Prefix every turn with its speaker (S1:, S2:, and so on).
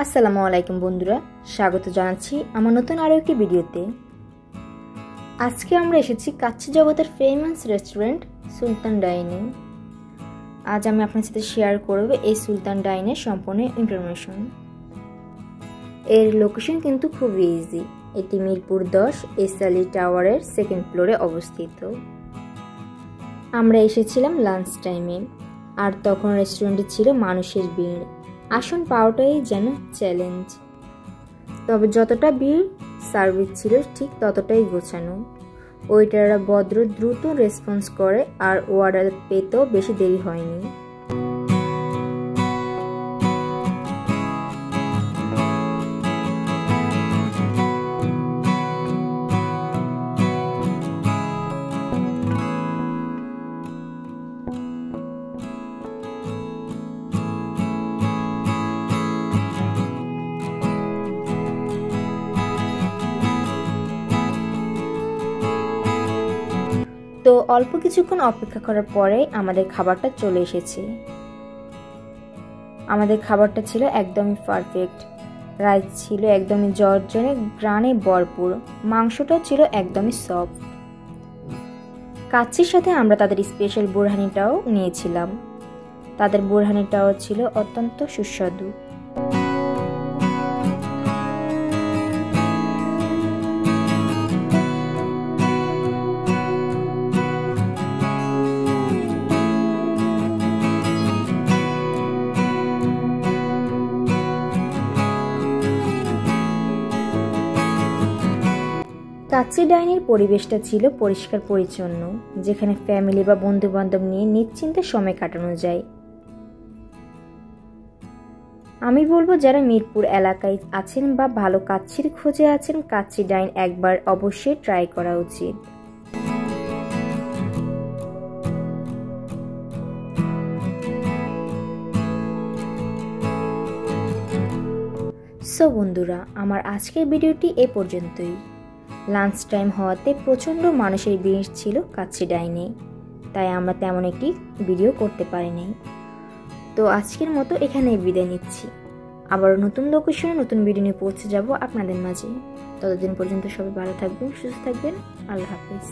S1: আসসালামু আলাইকুম বন্ধুরা, স্বাগত জানাচ্ছি আমার নতুন আরও একটি ভিডিওতে। আজকে আমরা এসেছি কাচ্চি জগতের ফেমাস রেস্টুরেন্ট সুলতান ডাইনে। আজ আমি আপনার সাথে শেয়ার করব এই সুলতান ডাইনের সম্পূর্ণ ইনফরমেশন। এর লোকেশন কিন্তু খুবই ইজি। এটি মিরপুর 10 এসএলই টাওয়ারের সেকেন্ড ফ্লোরে অবস্থিত। আমরা এসেছিলাম লাঞ্চ টাইমে, আর তখন রেস্টুরেন্টে ছিল মানুষের ভিড়। আসন পাওয়াটাই যেন চ্যালেঞ্জ। তবে যতটা ভিড়, সার্ভিস ছিল ঠিক ততটাই গোছানো। ওয়েটাররা ভদ্র, দ্রুত রেসপন্স করে, আর অর্ডার পেতেও বেশি দেরি হয়নি। তো অল্প কিছুক্ষণ অপেক্ষা করার পরে আমাদের খাবারটা চলে এসেছে। আমাদের খাবারটা ছিল একদমই পারফেক্ট। রাইস ছিল একদমই জর্জনে, গ্রানে ভরপুর। মাংসটাও ছিল একদমই সফট। কাচ্চির সাথে আমরা তাদের স্পেশাল বুরহানিটাও নিয়েছিলাম। তাদের বুরহানিটাও ছিল অত্যন্ত সুস্বাদু। কাচ্চি ডাইনের পরিবেশটা ছিল পরিষ্কার পরিচ্ছন্ন, যেখানে ফ্যামিলি বা বন্ধু বান্ধব নিয়ে নিশ্চিন্তে সময় কাটানো যায়। আমি বলবো যারা মিরপুর এলাকায় আছেন বা ভালো কাচ্চির খোঁজে আছেন, কাচ্চি ডাইন একবার অবশ্যই ট্রাই করা উচিত। সো বন্ধুরা, আমার আজকের ভিডিওটি এ পর্যন্তই। লাঞ্চ টাইম হওয়াতে প্রচণ্ড মানুষের ভিড় ছিল কাচ্চি ডাইনে, তাই আমরা তেমন একটি ভিডিও করতে পারিনি। তো আজকের মতো এখানেই বিদায় নিচ্ছি। আবার নতুন লোকেশনে নতুন ভিডিও নিয়ে পৌঁছে যাব আপনাদের মাঝে। ততদিন পর্যন্ত সবাই ভালো থাকবেন, সুস্থ থাকবেন। আল্লাহ হাফেজ।